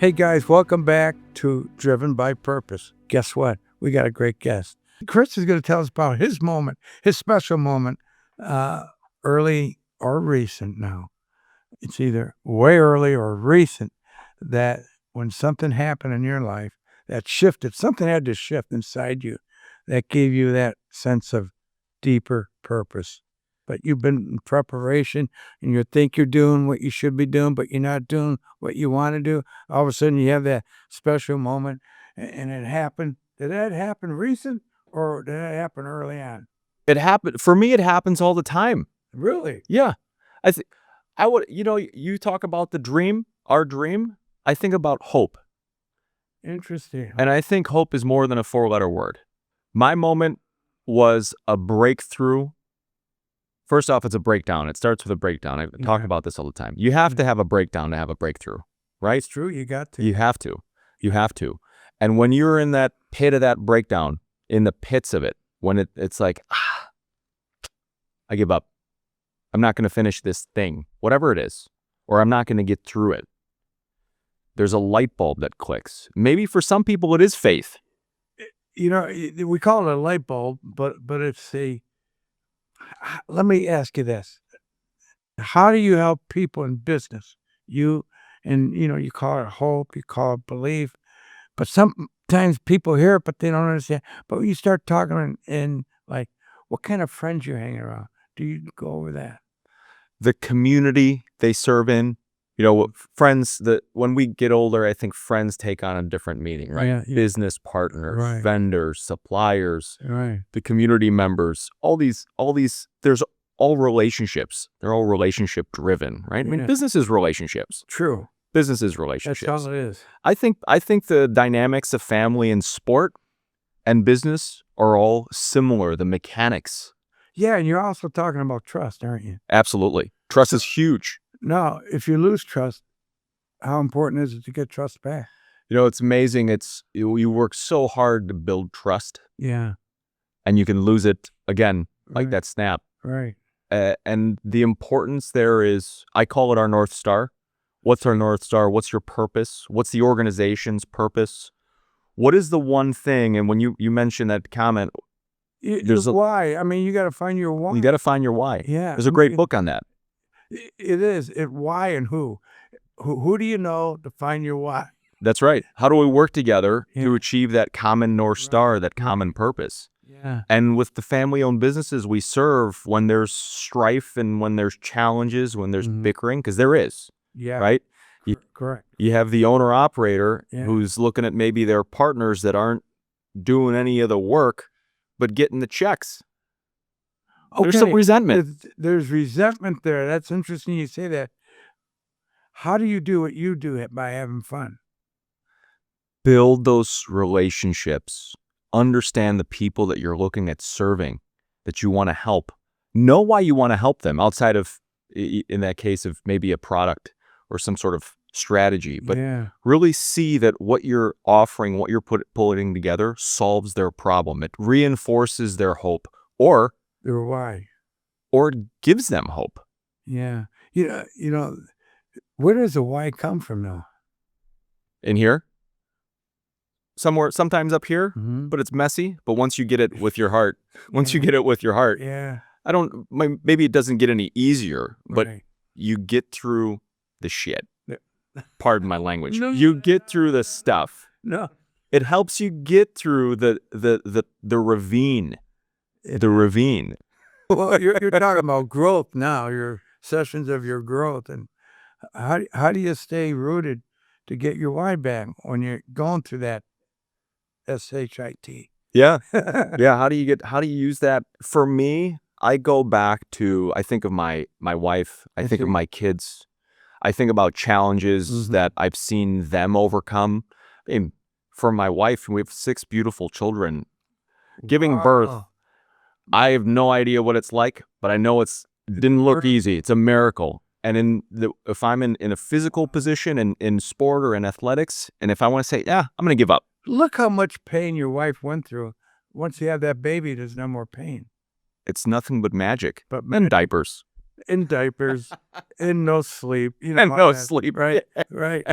Hey guys, welcome back to Driven by Purpose. Guess what? We got a great guest. Kris is going to tell us about his moment, his special moment, early or recent now. It's either way early or recent that when something happened in your life that shifted, something had to shift inside you that gave you that sense of deeper purpose. But you've been in preparation and you think you're doing what you should be doing, but you're not doing what you want to do. All of a sudden you have that special moment and it happened. Did that happen recent or did that happen early on? It happened for me. It happens all the time. Really? Yeah. You talk about the dream, our dream. I think about hope. Interesting. And I think hope is more than a 4-letter word. My moment was a breakthrough. First off, it's a breakdown. It starts with a breakdown. I talk about this all the time. You have to have a breakdown to have a breakthrough, right? It's true. You got to. You have to. You have to. And when you're in that pit of that breakdown, in the pits of it, when it's like, I give up. I'm not going to finish this thing, whatever it is, or I'm not going to get through it. There's a light bulb that clicks. Maybe for some people it is faith. You know, we call it a light bulb, but it's let me ask you this. How do you help people in business? You call it hope, you call it belief, but sometimes people hear it, but they don't understand. But when you start talking in like, what kind of friends you hang around? Do you go over that? The community they serve in, friends, when we get older, I think friends take on a different meaning, right? Yeah. Business partners, Right. vendors, suppliers, Right. the community members, all these, there's all relationships. They're all relationship driven, right? I mean, Yeah. business is relationships. True. Business is relationships. That's all it is. I think the dynamics of family and sport and business are all similar, the mechanics. Yeah, and you're also talking about trust, aren't you? Absolutely. Trust is huge. Now, if you lose trust, how important is it to get trust back? It's amazing. You work so hard to build trust. Yeah. And you can lose it again, like Right. that snap. Right. And the importance there is, I call it our North Star. What's our North Star? What's your purpose? What's the organization's purpose? What is the one thing? And when you mentioned that comment, There's why. I mean, you got to find your why. you got to find your why. Yeah. There's a great book on that. It is. Why and who. Who do you know to find your why? That's right. How do we work together Yeah. to achieve that common North Star, that Right. common purpose? Yeah. And with the family-owned businesses we serve, when there's strife and when there's challenges, when there's bickering, because there is, Yeah. right? Correct. You have the owner-operator Yeah. who's looking at maybe their partners that aren't doing any of the work, but getting the checks. There's some resentment. There's resentment there. That's interesting you say that. How do you do what you do by having fun? Build those relationships. Understand the people that you're looking at serving, that you want to help. Know why you want to help them outside of, in that case, of maybe a product or some sort of strategy. But yeah. really see that what you're offering, what you're putting together solves their problem. It reinforces their hope or Their why. or gives them hope. Yeah. Where does the why come from now? In here, sometimes up here, Mm-hmm. but it's messy. But once you get it with your heart, Yeah. maybe it doesn't get any easier, but Right. you get through the shit. Yeah. Pardon my language. No. You get through the stuff. No. It helps you get through the ravine. The ravine. Well, you're talking about growth now. Your sessions of your growth, and how do you stay rooted to get your why back when you're going through that SHIT? Yeah. Yeah. How do you use that? For me, I go back to, I think of my wife. I think of my kids. I think about challenges that I've seen them overcome. I mean, for my wife, we have 6 beautiful children. Giving birth, I have no idea what it's like, but I know it didn't look easy. It's a miracle. And if I'm in a physical position in sport or in athletics, and if I want to say, yeah, I'm going to give up. Look how much pain your wife went through. Once you have that baby, there's no more pain. It's nothing but magic. But And diapers. in diapers, in no sleep. And no sleep. Right, right.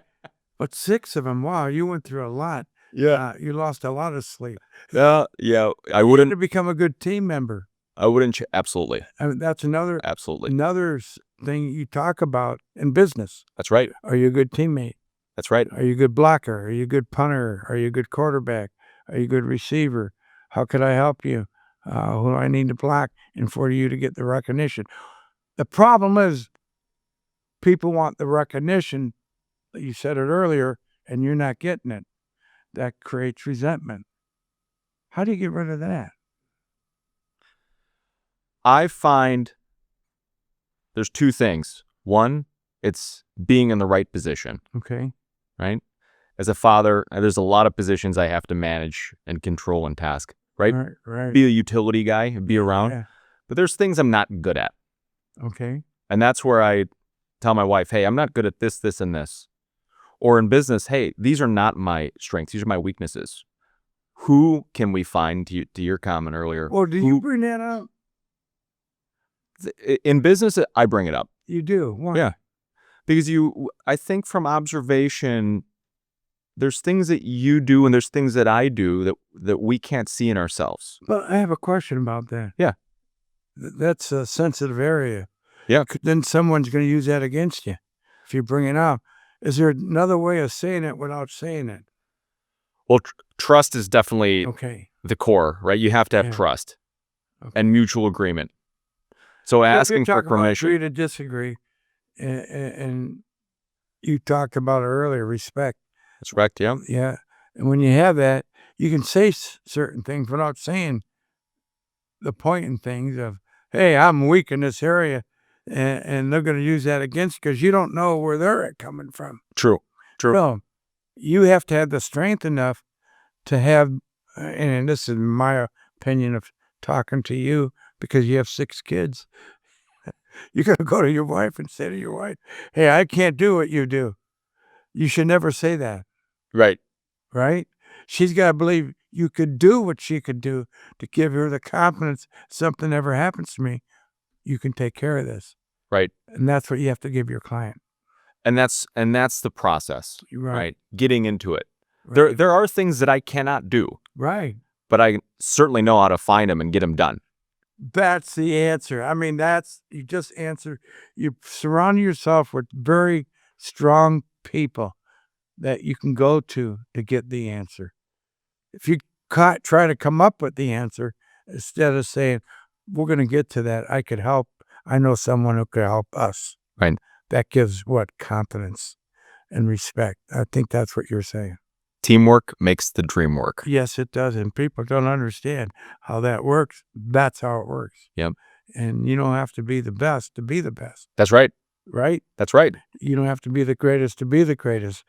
But 6 of them, wow, you went through a lot. Yeah. You lost a lot of sleep. Yeah. I wouldn't. To become a good team member. Absolutely. I mean, that's another Absolutely. thing you talk about in business. That's right. Are you a good teammate? That's right. Are you a good blocker? Are you a good punter? Are you a good quarterback? Are you a good receiver? How could I help you? Who do I need to block and for you to get the recognition? The problem is people want the recognition. You said it earlier, and you're not getting it. That creates resentment. How do you get rid of that? I find there's 2 things. One, it's being in the right position, Okay. right? As a father, there's a lot of positions I have to manage and control and task, right? Right. Be a utility guy, be around. Yeah. But there's things I'm not good at. Okay. And that's where I tell my wife, hey, I'm not good at this, this, and this. Or in business, hey, these are not my strengths. These are my weaknesses. Who can we find, to your comment earlier? Well, do you bring that up? In business, I bring it up. You do? Why? Yeah. Because I think from observation, there's things that you do and there's things that I do that we can't see in ourselves. But I have a question about that. Yeah. That's a sensitive area. Yeah. Then someone's going to use that against you if you bring it up. Is there another way of saying it without saying it? Well, trust is definitely Okay. the core, right? You have to have trust and mutual agreement. So asking for permission. Agree to disagree, and you talked about it earlier, respect. That's correct, yeah. Yeah. And when you have that, you can say certain things without saying the point in things of, hey, I'm weak in this area, and they're going to use that against you because you don't know where they're coming from. True. No, you have to have the strength enough to have, and this is my opinion of talking to you because you have 6 kids. You got to go to your wife and say to your wife, hey, I can't do what you do. You should never say that. Right. Right? She's got to believe you could do what she could do to give her the confidence. Something ever happens to me, you can take care of this. Right. And that's what you have to give your client. And that's the process. Right. Getting into it. Right. There are things that I cannot do. Right. But I certainly know how to find them and get them done. That's the answer. I mean, you just answer. You surround yourself with very strong people that you can go to get the answer. If you try to come up with the answer instead of saying, we're going to get to that, I could help. I know someone who could help us. Right. That gives confidence and respect. I think that's what you're saying. Teamwork makes the dream work. Yes, it does. And people don't understand how that works. That's how it works. Yep. And you don't have to be the best to be the best. That's right. Right? That's right. You don't have to be the greatest to be the greatest.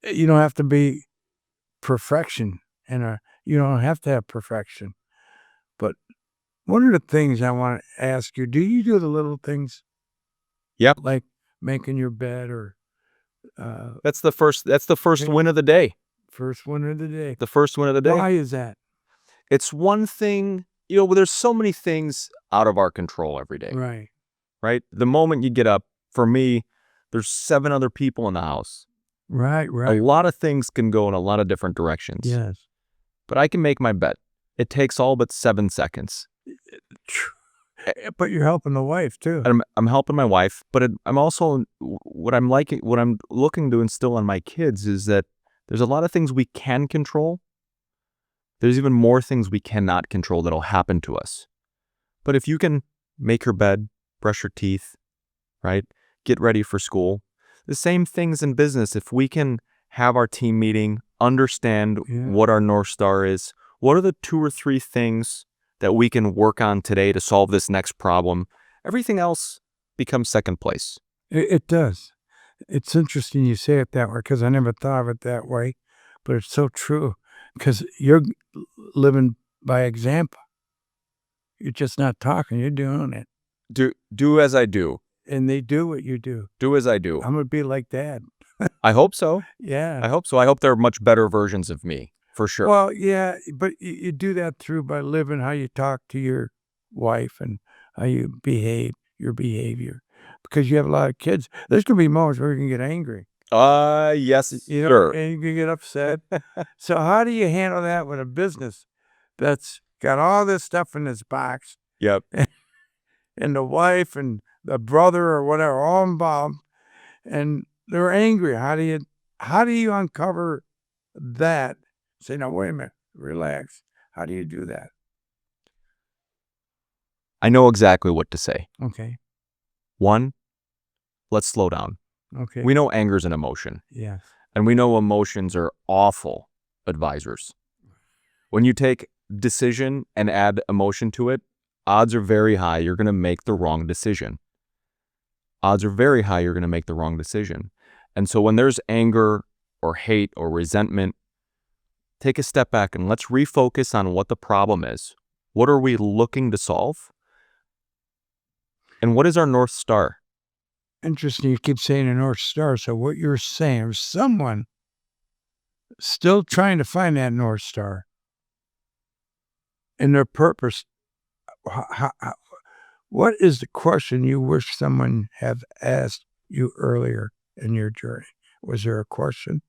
You don't have to be perfection. You don't have to have perfection. But one of the things I want to ask you, do you do the little things? Yep. Like making your bed or... That's the first win of the day. First win of the day. The first win of the day. Why is that? It's one thing, there's so many things out of our control every day. Right. Right? The moment you get up, for me, there's 7 other people in the house. Right. A lot of things can go in a lot of different directions. Yes. But I can make my bed. It takes all but 7 seconds. But you're helping the wife too. I'm helping my wife, but I'm also, what I'm looking to instill on my kids is that there's a lot of things we can control. There's even more things we cannot control that'll happen to us. But if you can make her bed, brush her teeth, right? Get ready for school. The same things in business. If we can have our team meeting, understand what our North Star is, what are the 2 or 3 things that we can work on today to solve this next problem, everything else becomes second place. It does. It's interesting you say it that way because I never thought of it that way, but it's so true because you're living by example. You're just not talking, you're doing it. Do as I do. And they do what you do. Do as I do. I'm going to be like Dad. I hope so. Yeah. I hope so. I hope they're much better versions of me, for sure. Well, yeah, but you do that by living how you talk to your wife and how you behave, your behavior. Because you have a lot of kids. There's going to be moments where you can get angry. Yes, You know, sure. and you get upset. So how do you handle that with a business that's got all this stuff in this box Yep. and the wife and the brother or whatever all involved, and they're angry? How do you uncover that? Say, no, wait a minute, relax. How do you do that? I know exactly what to say. Okay. One, let's slow down. Okay. We know anger is an emotion, Yes. and we know emotions are awful advisors. When you take decision and add emotion to it, odds are very high you're going to make the wrong decision. Odds are very high you're going to make the wrong decision. And so when there's anger or hate or resentment, take a step back and let's refocus on what the problem is. What are we looking to solve? And what is our North Star? Interesting. You keep saying a North Star. So what you're saying is someone still trying to find that North Star and their purpose. What is the question you wish someone had asked you earlier in your journey? Was there a question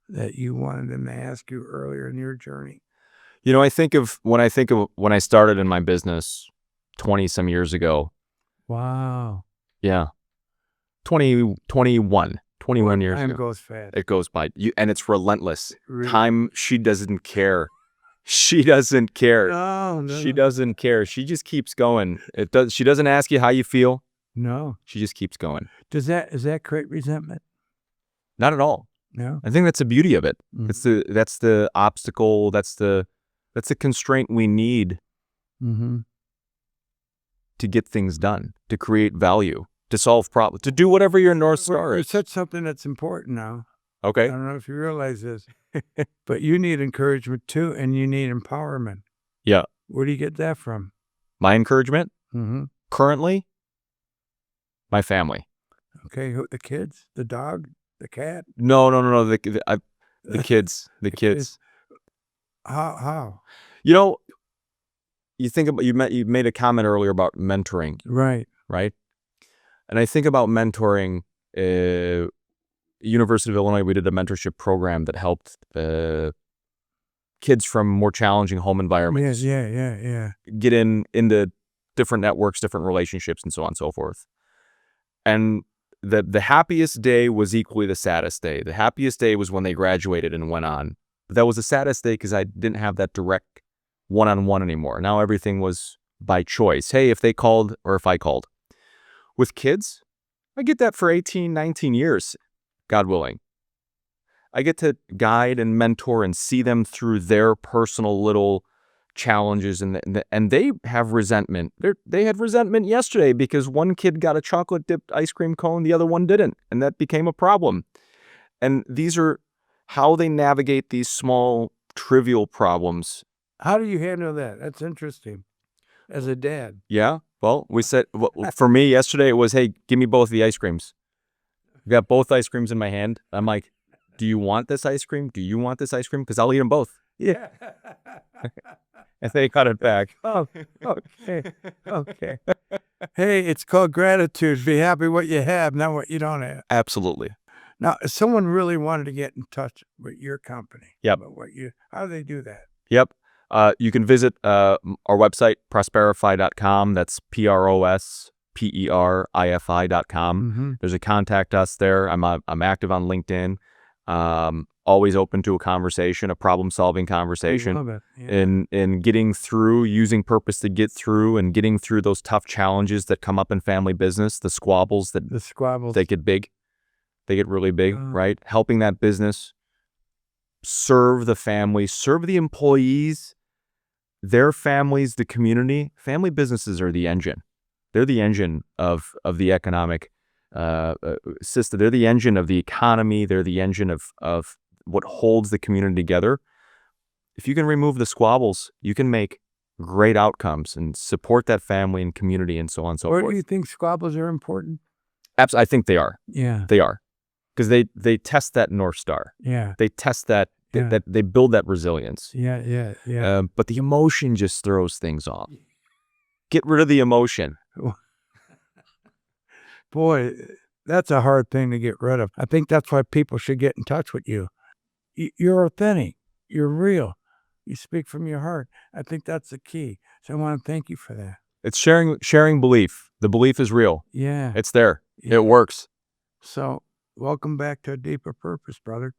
that you wanted them to ask you earlier in your journey? You know, I think of when I started in my business 20 some years ago. Wow. Yeah. 21 years Time ago. goes fast. It goes by. And it's relentless. Really? Time, she doesn't care. She doesn't care. No. She doesn't care. She just keeps going. She doesn't ask you how you feel. No. She just keeps going. Does that create resentment? Not at all. No. I think that's the beauty of it. Mhm. That's the obstacle. That's the constraint we need Mm-hmm. to get things done, to create value, to solve problems, to do whatever your North Star You is. said something that's important now. I Okay. don't know if you realize this, but you need encouragement too, and you need empowerment. Yeah. Where do you get that from? My encouragement Mm-hmm. currently, my family. Okay, the kids, the dog, the cat. No. The kids. The kids. How? You know, you think about you made a comment earlier about mentoring, Right. right? And I think about mentoring. University of Illinois, we did a mentorship program that helped kids from more challenging home environments Yeah. get into different networks, different relationships, and so on and so forth. And the happiest day was equally the saddest day. The happiest day was when they graduated and went on. But that was the saddest day because I didn't have that direct one-on-one anymore. Now everything was by choice. Hey, if they called or if I called. With kids, I get that for 18, 19 years, God willing. I get to guide and mentor and see them through their personal little challenges, and they have resentment. They had resentment yesterday because one kid got a chocolate dipped ice cream cone, the other one didn't, and that became a problem. And these are how they navigate these small, trivial problems. How do you handle that? That's interesting. As a dad. Yeah. Well, we said for me yesterday it was, hey, give me both the ice creams. I got both ice creams in my hand. I'm like, do you want this ice cream? Do you want this ice cream? Because I'll eat them both. Yeah. And they cut it back. Oh, okay. Hey, it's called gratitude. Be happy what you have, not what you don't have. Absolutely. Now, if someone really wanted to get in touch with your company, Yep. how do they do that? Yep. You can visit our website, ProsperiFi.com. That's ProsperiFi.com. Mm-hmm. There's a contact us there. I'm active on LinkedIn. Always open to a conversation, a problem-solving conversation. I love it. Yeah. In getting through, using purpose to get through, and getting through those tough challenges that come up in family business, the squabbles that they get big. They get really big, right? Helping that business serve the family, serve the employees, their families, the community. Family businesses are the engine. They're the engine of the economic system. They're the engine of the economy. They're the engine of what holds the community together. If you can remove the squabbles, you can make great outcomes and support that family and community and so on and so forth. Where do you think squabbles are important? Absolutely, I think they are. Yeah. They are. Because they test that North Star. Yeah. They test that, that they build that resilience. Yeah. But the emotion just throws things off. Get rid of the emotion. Boy, That's a hard thing to get rid of. I think that's why people should get in touch with you. You're authentic. You're real. You speak from your heart. I think that's the key. So I want to thank you for that. It's sharing belief. The belief is real. Yeah. It's there. Yeah. It works. So welcome back to a deeper purpose, brother.